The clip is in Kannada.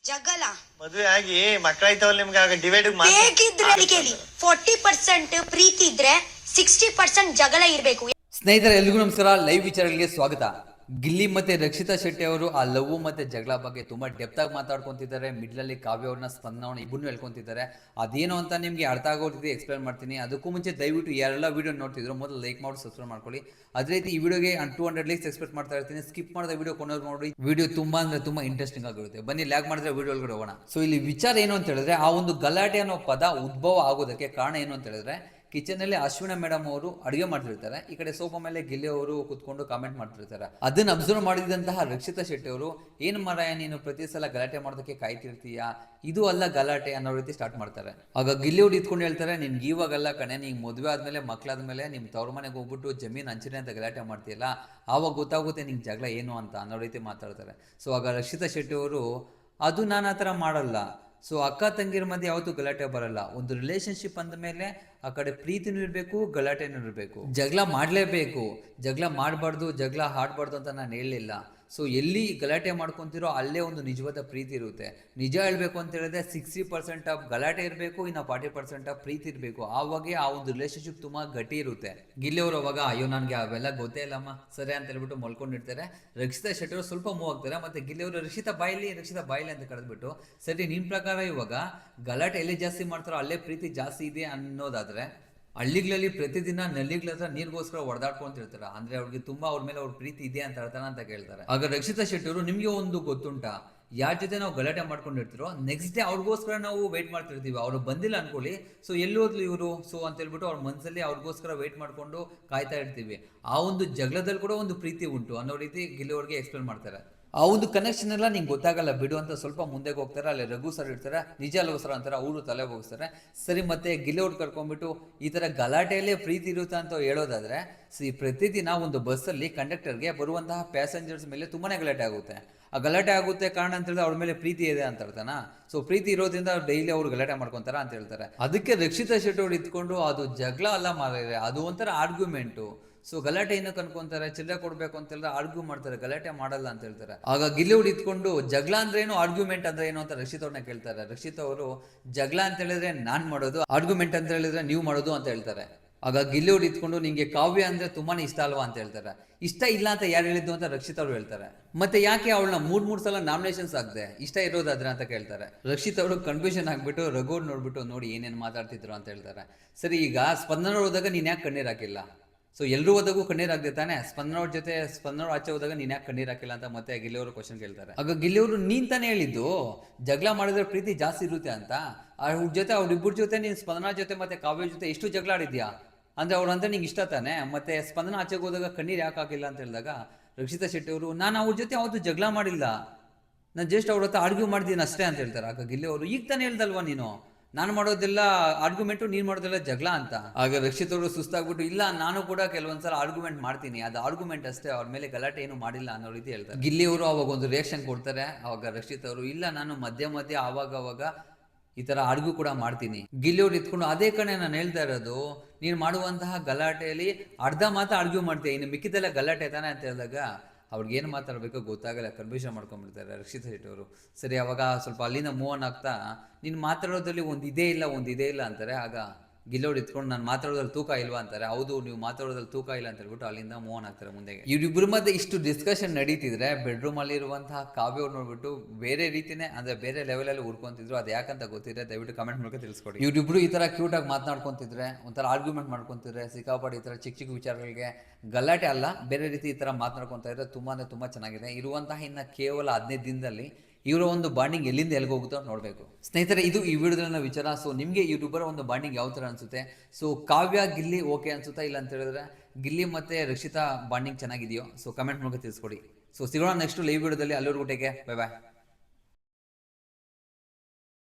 ಜಗಳ ಮದುವೆ ಆಗಿ ಮಕ್ಕಳಾಯ್ತವಲ್ಲ ನಿಮ್ಗೆ ಆಗ ಡಿವೈಡ್ ಬೇಕಿದ್ರೆ ಕೇಳಿ 40% ಪ್ರೀತಿ ಇದ್ರೆ 60% ಜಗಳ ಇರ್ಬೇಕು. ಸ್ನೇಹಿತರೆ ಎಲ್ರಿಗೂ ನಮಸ್ಕಾರ. ಲೈವ್ ವಿಚಾರಗಳಿಗೆ ಸ್ವಾಗತ. ಗಿಲ್ಲಿ ಮತ್ತೆ ರಕ್ಷಿತಾ ಶೆಟ್ಟಿ ಅವರು ಆ ಲವ್ ಮತ್ತೆ ಜಗಳ ಬಗ್ಗೆ ತುಂಬಾ ಡೆಪ್ತ್ ಆಗಿ ಮಾತಾಡ್ಕೊಂತಿದ್ದಾರೆ. ಮಿಡ್ಲಲ್ಲಿ ಕಾವ್ಯ ಅವ್ರನ್ನ ಸ್ಪಂದನ ಇಬ್ಬರನ್ನು ಹೇಳ್ಕೊಂತಿದ್ದಾರೆ. ಅದೇನೋ ಅಂತ ನಿಮ್ಗೆ ಅರ್ಥ ಆಗೋ ರೀತಿ ಎಕ್ಸ್ಪ್ಲೇನ್ ಮಾಡ್ತೀನಿ. ಅದಕ್ಕೂ ಮುಂಚೆ ದಯವಿಟ್ಟು ಯಾರೆಲ್ಲ ವಿಡಿಯೋ ನೋಡ್ತಿದ್ರು ಮೊದಲು ಲೈಕ್ ಮಾಡಿ ಸಬ್ಸ್ಕ್ರೈಬ್ ಮಾಡ್ಕೊಳ್ಳಿ. ಅದೇ ರೀತಿ ಈ ವಿಡಿಯೋಗೆ 200 ಲೈಕ್ಸ್ ಎಕ್ಸ್ಪೆಕ್ಟ್ ಮಾಡ್ತಾ ಇರ್ತೀನಿ. ಸ್ಕಿಪ್ ಮಾಡಿದ ವಿಡಿಯೋ ಕೊನೆಗೂ ನೋಡಿ. ವಿಡಿಯೋ ತುಂಬಾ ಅಂದ್ರೆ ತುಂಬಾ ಇಂಟ್ರೆಸ್ಟಿಂಗ್ ಆಗಿರುತ್ತೆ. ಬನ್ನಿ ಲ್ಯಾಗ್ ಮಾಡಿದ್ರೆ ವಿಡಿಯೋ ಒಳಗಡೆ ಹೋಗೋಣ. ಸೊ ಇಲ್ಲಿ ವಿಚಾರ ಏನು ಅಂತ ಹೇಳಿದ್ರೆ, ಆ ಒಂದು ಗಲಾಟೆ ಅನ್ನೋ ಪದ ಉದ್ಭವ ಆಗೋದಕ್ಕೆ ಕಾರಣ ಏನು ಅಂತ ಹೇಳಿದ್ರೆ, ಕಿಚನಲ್ಲಿ ಅಶ್ವಿನ ಮೇಡಮ್ ಅವರು ಅಡುಗೆ ಮಾಡ್ತಿರ್ತಾರೆ. ಈ ಕಡೆ ಸೋಫಾ ಮೇಲೆ ಗಿಲ್ಲಿ ಅವರು ಕುತ್ಕೊಂಡು ಕಾಮೆಂಟ್ ಮಾಡ್ತಿರ್ತಾರೆ. ಅದನ್ನ ಅಬ್ಸರ್ವ್ ಮಾಡಿದಂತಹ ರಕ್ಷಿತಾ ಶೆಟ್ಟಿ ಅವರು, ಏನು ಮಾರಾಯ ನೀನು ಪ್ರತಿ ಸಲ ಗಲಾಟೆ ಮಾಡೋದಕ್ಕೆ ಕಾಯ್ತಿರ್ತೀಯಾ, ಇದು ಅಲ್ಲ ಗಲಾಟೆ ಅನ್ನೋ ರೀತಿ ಸ್ಟಾರ್ಟ್ ಮಾಡ್ತಾರೆ. ಆಗ ಗಿಲ್ಲಿ ಅವ್ರು ಇದ್ಕೊಂಡು ಹೇಳ್ತಾರೆ, ನಿನ್ಗೆ ಇವಾಗಲ್ಲ ಕಣೆ, ನೀನು ಮದುವೆ ಆದ್ಮೇಲೆ ಮಕ್ಕಳಾದ್ಮೇಲೆ ನಿಮ್ಮ ತವ್ರ ಮನೆಗೆ ಹೋಗ್ಬಿಟ್ಟು ಜಮೀನು ಹಂಚಿನ ಅಂತ ಗಲಾಟೆ ಮಾಡ್ತೀಯಲ್ಲ, ಆವಾಗ ಗೊತ್ತಾಗುತ್ತೆ ನಿಂಗೆ ಜಗಳ ಏನು ಅಂತ ಅನ್ನೋ ರೀತಿ ಮಾತಾಡ್ತಾರೆ. ಸೊ ಆಗ ರಕ್ಷಿತಾ ಶೆಟ್ಟಿ ಅವರು, ಅದು ನಾನು ಆ ಥರ ಮಾಡಲ್ಲ. ಸೊ ಅಕ್ಕ ತಂಗಿರ ಮಧ್ಯೆ ಯಾವತ್ತೂ ಗಲಾಟೆ ಬರಲ್ಲ. ಒಂದು ರಿಲೇಶನ್ಶಿಪ್ ಅಂದ ಮೇಲೆ ಆ ಕಡೆ ಪ್ರೀತಿನೂ ಇರಬೇಕು, ಗಲಾಟೆನೂ ಇರಬೇಕು. ಜಗಳ ಮಾಡಲೇಬೇಕು, ಜಗಳ ಮಾಡಬಾರ್ದು, ಜಗಳ ಆಡಬಾರ್ದು ಅಂತ ನಾನು ಹೇಳಲಿಲ್ಲ. ಸೊ ಎಲ್ಲಿ ಗಲಾಟೆ ಮಾಡ್ಕೊತಿರೋ ಅಲ್ಲೇ ಒಂದು ನಿಜವಾದ ಪ್ರೀತಿ ಇರುತ್ತೆ. ನಿಜ ಹೇಳಬೇಕು ಅಂತ ಹೇಳಿದ್ರೆ 60% ಆಫ್ ಗಲಾಟೆ ಇರಬೇಕು, ಇನ್ನು 40% ಆಫ್ ಪ್ರೀತಿ ಇರಬೇಕು. ಆವಾಗ ಆ ಒಂದು ರಿಲೇಶನ್ಶಿಪ್ ತುಂಬ ಗಟ್ಟಿ ಇರುತ್ತೆ. ಗಿಲ್ಲಿ ಅವರು ಅವಾಗ, ಅಯ್ಯೋ ನನಗೆ ಅವೆಲ್ಲ ಗೊತ್ತೇ ಇಲ್ಲಮ್ಮ ಸರಿ ಅಂತ ಹೇಳ್ಬಿಟ್ಟು ಮಲ್ಕೊಂಡಿರ್ತಾರೆ. ರಕ್ಷಿತಾ ಶೆಟ್ಟಿ ಅವರು ಸ್ವಲ್ಪ ಮೂವ್ ಆಗ್ತಾರೆ. ಮತ್ತೆ ಗಿಲ್ಲಿ ಅವರು ರಕ್ಷಿತಾ ಬಾಯಿಲಿ ಅಂತ ಕರೆದ್ಬಿಟ್ಟು, ಸರಿ ನಿನ್ನ ಪ್ರಕಾರ ಇವಾಗ ಗಲಾಟೆ ಎಲ್ಲಿ ಜಾಸ್ತಿ ಮಾಡ್ತಾರೋ ಅಲ್ಲೇ ಪ್ರೀತಿ ಜಾಸ್ತಿ ಇದೆ ಅನ್ನೋದಾದ್ರೆ, ಹಳ್ಳಿಗಳಲ್ಲಿ ಪ್ರತಿದಿನ ನಲ್ಲಿಗಳ ಹತ್ರ ನೀರಿಗೋಸ್ಕರ ಹೊಡೆದಾಡ್ಕೊಂತಿರ್ತಾರೆ. ಅಂದ್ರೆ ಅವ್ರಿಗೆ ತುಂಬಾ ಅವ್ರ ಮೇಲೆ ಅವ್ರ ಪ್ರೀತಿ ಇದೆ ಅಂತ ಹೇಳ್ತಾರ ಅಂತ ಕೇಳ್ತಾರೆ. ಆಗ ರಕ್ಷಿತಾ ಶೆಟ್ಟಿ ಅವರು, ನಿಮ್ಗೆ ಒಂದು ಗೊತ್ತುಂಟಾ, ಯಾರ ಜೊತೆ ನಾವು ಗಲಾಟೆ ಮಾಡ್ಕೊಂಡಿರ್ತೀರೋ ನೆಕ್ಸ್ಟ್ ಡೇ ಅವ್ರಿಗೋಸ್ಕರ ನಾವು ವೇಟ್ ಮಾಡ್ತಿರ್ತೀವಿ. ಅವ್ರು ಬಂದಿಲ್ಲ ಅನ್ಕೊಳ್ಳಿ, ಸೊ ಎಲ್ಲಿ ಹೋದ್ಲು ಇವರು ಸೊ ಅಂತ ಹೇಳ್ಬಿಟ್ಟು ಅವ್ರ ಮನಸ್ಸಲ್ಲಿ ಅವ್ರಿಗೋಸ್ಕರ ವೇಟ್ ಮಾಡ್ಕೊಂಡು ಕಾಯ್ತಾ ಇರ್ತೀವಿ. ಆ ಒಂದು ಜಗಳದಲ್ಲಿ ಕೂಡ ಒಂದು ಪ್ರೀತಿ ಉಂಟು ಅನ್ನೋ ರೀತಿ ಗಿಲ್ಲಿ ಅವ್ರಿಗೆ ಎಕ್ಸ್ಪ್ಲೇನ್ ಮಾಡ್ತಾರೆ. ಆ ಒಂದು ಕನೆಕ್ಷನ್ ಎಲ್ಲ ನಿಂಗೆ ಗೊತ್ತಾಗಲ್ಲ ಬಿಡು ಅಂತ ಸ್ವಲ್ಪ ಮುಂದೆಗೆ ಹೋಗ್ತಾರೆ. ಅಲ್ಲಿ ರಘು ಸರ್ ಇರ್ತಾರೆ, ನಿಜ ಅಲ್ವ ಸರ್ ಅಂತಾರೆ, ಅವರು ತಲೆ ಹೋಗಿಸ್ತಾರೆ. ಸರಿ ಮತ್ತೆ ಗಿಲ್ಲಿ ಅವ್ರು ಕರ್ಕೊಂಡ್ಬಿಟ್ಟು ಈ ಥರ ಗಲಾಟೆಯಲ್ಲೇ ಪ್ರೀತಿ ಇರುತ್ತೆ ಅಂತ ಹೇಳೋದಾದ್ರೆ, ಪ್ರತಿದಿನ ಒಂದು ಬಸ್ಸಲ್ಲಿ ಕಂಡಕ್ಟರ್ಗೆ ಬರುವಂತಹ ಪ್ಯಾಸೆಂಜರ್ಸ್ ಮೇಲೆ ತುಂಬಾನೇ ಗಲಾಟೆ ಆಗುತ್ತೆ. ಆ ಗಲಾಟೆ ಆಗುತ್ತೆ ಕಾರಣ ಅಂತ ಹೇಳಿದ್ರೆ ಅವ್ರ ಮೇಲೆ ಪ್ರೀತಿ ಇದೆ ಅಂತ ಹೇಳ್ತಾನ. ಸೊ ಪ್ರೀತಿ ಇರೋದ್ರಿಂದ ಡೈಲಿ ಅವ್ರು ಗಲಾಟೆ ಮಾಡ್ಕೊಂತಾರ ಅಂತ ಹೇಳ್ತಾರೆ. ಅದಕ್ಕೆ ರಕ್ಷಿತಾ ಶೆಟ್ಟಿ ಅವ್ರು ಇದ್ಕೊಂಡು, ಅದು ಜಗಳ ಅಲ್ಲ ಮಾರಿದ್ರೆ, ಅದು ಒಂಥರ ಆರ್ಗ್ಯುಮೆಂಟು. ಸೊ ಗಲಾಟೆ ಏನಕ್ಕೆ ಅನ್ಕೊಂತಾರೆ, ಚಿಲ್ಲರೆ ಕೊಡ್ಬೇಕು ಅಂತ ಹೇಳಿದ್ರೆ ಆರ್ಗ್ಯೂ ಮಾಡ್ತಾರೆ, ಗಲಾಟೆ ಮಾಡಲ್ಲ ಅಂತ ಹೇಳ್ತಾರೆ. ಆಗ ಗಿಲ್ಲಿ ಅವ್ರು ಇದ್ಕೊಂಡು, ಜಗಳ ಅಂದ್ರೆ ಏನು, ಆರ್ಗ್ಯುಮೆಂಟ್ ಅಂದ್ರೆ ಏನು ಅಂತ ರಕ್ಷಿತ್ ಅವ್ರನ್ನ ಕೇಳ್ತಾರೆ. ರಕ್ಷಿತ್ ಅವರು, ಜಗಳ ಅಂತ ಹೇಳಿದ್ರೆ ನಾನ್ ಮಾಡೋದು, ಆರ್ಗ್ಯುಮೆಂಟ್ ಅಂತ ಹೇಳಿದ್ರೆ ನೀವು ಮಾಡೋದು ಅಂತ ಹೇಳ್ತಾರೆ. ಆಗ ಗಿಲ್ಲಿ ಅವ್ರು ಇದ್ಕೊಂಡು, ನಿಂಗೆ ಕಾವ್ಯ ಅಂದ್ರೆ ತುಂಬಾನೇ ಇಷ್ಟ ಅಲ್ವಾ ಅಂತ ಹೇಳ್ತಾರೆ. ಇಷ್ಟ ಇಲ್ಲ ಅಂತ ಯಾರು ಹೇಳಿದ್ದು ಅಂತ ರಕ್ಷಿತ್ ಅವ್ರು ಹೇಳ್ತಾರೆ. ಮತ್ತೆ ಯಾಕೆ ಅವಳನ್ನ ಮೂರ್ ಸಲ ನಾಮಿನೇಷನ್ಸ್ ಆಗದೆ ಇಷ್ಟ ಇರೋದಾದ್ರೆ ಅಂತ ಕೇಳ್ತಾರೆ. ರಕ್ಷಿತ್ ಅವರು ಕನ್ಫ್ಯೂಷನ್ ಆಗ್ಬಿಟ್ಟು ರಘು ನೋಡ್ಬಿಟ್ಟು, ನೋಡಿ ಏನೇನು ಮಾತಾಡ್ತಿದ್ರು ಅಂತ ಹೇಳ್ತಾರೆ. ಸರಿ ಈಗ ಸ್ಪಂದನ ಹೋದಾಗ ನೀನ್ ಯಾಕೆ ಕಣ್ಣೀರ್ ಹಾಕಿಲ್ಲ, ಸೊ ಎಲ್ಲರೂ ಹೋದಾಗೂ ಕಣ್ಣೀರ್ ಆಗದೆ ತಾನೆ, ಸ್ಪಂದನವ್ರ ಜೊತೆ ಸ್ಪಂದನವ್ರ ಆಚೆ ಹೋದಾಗ ನೀನ್ ಯಾಕೆ ಕಣ್ಣೀರ್ ಹಾಕಿಲ್ಲ ಅಂತ ಮತ್ತೆ ಗಿಲ್ಲಿ ಅವರು ಕ್ವಶನ್ ಕೇಳ್ತಾರೆ. ಆಗ ಗಿಲ್ಲಿ ಅವರು, ನೀನ್ ತಾನೇ ಹೇಳಿದ್ದು ಜಗಳ ಮಾಡಿದ್ರೆ ಪ್ರೀತಿ ಜಾಸ್ತಿ ಇರುತ್ತೆ ಅಂತ, ಅವ್ರ ಜೊತೆ ಅವ್ರಿಬ್ಬರ ಜೊತೆ ನೀನ್ ಸ್ಪಂದನ ಜೊತೆ ಮತ್ತೆ ಕಾವ್ಯ ಜೊತೆ ಎಷ್ಟು ಜಗಳ ಆಡಿದ್ಯಾ ಅಂದ್ರೆ ಅವ್ರಂದ್ರೆ ನಿಂಗೆ ಇಷ್ಟ ತಾನೆ, ಮತ್ತೆ ಸ್ಪಂದನ ಆಚೆಗೆ ಹೋದಾಗ ಕಣ್ಣೀರ್ ಯಾಕೆ ಹಾಕಿಲ್ಲ ಅಂತ ಹೇಳಿದಾಗ ರಕ್ಷಿತಾ ಶೆಟ್ಟಿ ಅವರು, ನಾನು ಅವ್ರ ಜೊತೆ ಯಾವತ್ತೂ ಜಗಳ ಮಾಡಿಲ್ಲ, ನಾನು ಜಸ್ಟ್ ಅವ್ರ ಹತ್ರ ಆರ್ಗ್ಯೂ ಮಾಡಿದ್ದೀನಿ ಅಷ್ಟೇ ಅಂತ ಹೇಳ್ತಾರೆ. ಆಗ ಗಿಲ್ಲಿ ಅವರು, ಈಗ ತಾನೇ ಹೇಳ್ದಲ್ವಾ ನೀನು, ನಾನು ಮಾಡೋದೆಲ್ಲ ಆರ್ಗ್ಯುಮೆಂಟು, ನೀನು ಮಾಡೋದೆಲ್ಲ ಜಗಳ ಅಂತ. ಆಗ ರಕ್ಷಿತ್ ಅವರು ಸುಸ್ತಾಗ್ಬಿಟ್ಟು, ಇಲ್ಲ ನಾನು ಕೂಡ ಕೆಲವೊಂದ್ಸಲ ಆರ್ಗ್ಯುಮೆಂಟ್ ಮಾಡ್ತೀನಿ, ಅದು ಆರ್ಗ್ಯುಮೆಂಟ್ ಅಷ್ಟೇ, ಅವ್ರ ಮೇಲೆ ಗಲಾಟೆ ಏನು ಮಾಡಿಲ್ಲ ಅನ್ನೋ ರೀತಿ ಹೇಳ್ತಾರೆ. ಗಿಲ್ಲಿ ಅವರು ಅವಾಗ ಒಂದು ರಿಯಾಕ್ಷನ್ ಕೊಡ್ತಾರೆ. ಅವಾಗ ರಕ್ಷಿತ್ ಅವರು, ಇಲ್ಲ ನಾನು ಮಧ್ಯೆ ಆವಾಗ ಈ ತರ ಆರ್ಗ್ಯೂ ಕೂಡ ಮಾಡ್ತೀನಿ. ಗಿಲ್ಲಿ ಅವ್ರು ಇತ್ಕೊಂಡು, ಅದೇ ಕಣೆ ನಾನು ಹೇಳ್ತಾ ಇರೋದು, ನೀನು ಮಾಡುವಂತಹ ಗಲಾಟೆಯಲ್ಲಿ ಅರ್ಧ ಮಾತ್ರ ಆರ್ಗ್ಯೂ ಮಾಡ್ತೀಯ, ಇನ್ನು ಮಿಕ್ಕಿದೆಲ್ಲ ಗಲಾಟೆ ತಾನೆ ಅಂತ ಹೇಳಿದಾಗ ಅವ್ರಿಗೆ ಏನು ಮಾತಾಡಬೇಕೋ ಗೊತ್ತಾಗಲ್ಲ, ಕನ್ಫ್ಯೂಷನ್ ಮಾಡ್ಕೊಂಡ್ಬಿಡ್ತಾರೆ ರಕ್ಷಿತಾ ಶೆಟ್ಟಿ ಅವರು. ಸರಿ ಅವಾಗ ಸ್ವಲ್ಪ ಅಲ್ಲಿಂದ ಮೂವ್ ಆನ್ ಆಗ್ತಾ, ನೀನು ಮಾತಾಡೋದ್ರಲ್ಲಿ ಒಂದು ಇದೇ ಇಲ್ಲ ಅಂತಾರೆ. ಆಗ ಗಿಲ್ಲೋಡ್ ಇತ್ಕೊಂಡು, ನಾನು ಮಾತಾಡೋದ್ರಲ್ಲಿ ತೂಕ ಇಲ್ವಾ ಅಂತಾರೆ. ಹೌದು ನೀವು ಮಾತಾಡೋದ್ರಲ್ಲಿ ತೂಕ ಇಲ್ಲ ಅಂತ ಹೇಳ್ಬಿಟ್ಟು ಅಲ್ಲಿಂದ ಮೂವ್ ಆನ್ ಆಗ್ತಾರೆ ಮುಂದೆಗೆ. ಇವ್ರಿಬ್ಬರ ಮಧ್ಯೆ ಇಷ್ಟು ಡಿಸ್ಕಷನ್ ನಡೀತಿದ್ರೆ ಬೆಡ್ರೂಮ್ ಅಲ್ಲಿ ಇರುವಂತಹ ಕಾವ್ಯ ಅವ್ರು ನೋಡ್ಬಿಟ್ಟು ಬೇರೆ ರೀತಿನೇ, ಅಂದ್ರೆ ಬೇರೆ ಲೆವೆಲಲ್ಲಿ ಹುಡ್ಕೊಂತಿದ್ರು. ಅದು ಯಾಕಂತ ಗೊತ್ತಿದ್ರೆ ದಯವಿಟ್ಟು ಕಮೆಂಟ್ ಮೂಲಕ ತಿಳಿಸ್ಕೊಡಿ. ಇವ್ರಿಬ್ರು ಈ ತರ ಕ್ಯೂಟ್ ಆಗಿ ಮಾತನಾಡ್ಕೊಂತಿದ್ರೆ, ಒಂಥರ ಆರ್ಗ್ಯುಮೆಂಟ್ ಮಾಡ್ಕೊಂತಿದ್ರೆ, ಸಿಕ್ಕಾಪಟ್ಟೆ ಈ ತರ ಚಿಕ್ಕ ವಿಚಾರಗಳಿಗೆ ಗಲಾಟೆ ಅಲ್ಲ ಬೇರೆ ರೀತಿ ಈ ತರ ಮಾತನಾಡ್ಕೊಂತ ಇದ್ರೆ ತುಂಬಾ ಚೆನ್ನಾಗಿದೆ. ಇರುವಂತಹ ಇನ್ನು ಕೇವಲ 15 ದಿನದಲ್ಲಿ ಇವರ ಒಂದು ಬಾಂಡಿಂಗ್ ಎಲ್ಲಿಂದ ಎಲ್ಲಿಗೆ ಹೋಗುತ್ತೋ ನೋಡಬೇಕು. ಸ್ನೇಹಿತರೆ, ಇದು ಈ ವಿಡಿಯೋದಲ್ಲಿನ ವಿಚಾರ. ಸೊ ನಿಮಗೆ ಇವರಿಬ್ಬರ ಒಂದು ಬಾಂಡಿಂಗ್ ಯಾವ ಥರ ಅನಿಸುತ್ತೆ? ಸೊ ಕಾವ್ಯ ಗಿಲ್ಲಿ ಓಕೆ ಅನ್ಸುತ್ತಾ, ಇಲ್ಲ ಅಂತ ಹೇಳಿದ್ರೆ ಗಿಲ್ಲಿ ಮತ್ತು ರಕ್ಷಿತಾ ಬಾಂಡಿಂಗ್ ಚೆನ್ನಾಗಿದೆಯೋ? ಸೊ ಕಮೆಂಟ್ ಮೂಲಕ ತಿಳಿಸ್ಕೊಡಿ. ಸೊ ಸಿಗೋಣ ನೆಕ್ಸ್ಟ್ ಲೈವ್ ವಿಡಿಯೋದಲ್ಲಿ. ಅಲ್ಲಿವರೆಗೂ ಟೇಕ್ ಕೇರ್, ಬೈ ಬಾಯ್.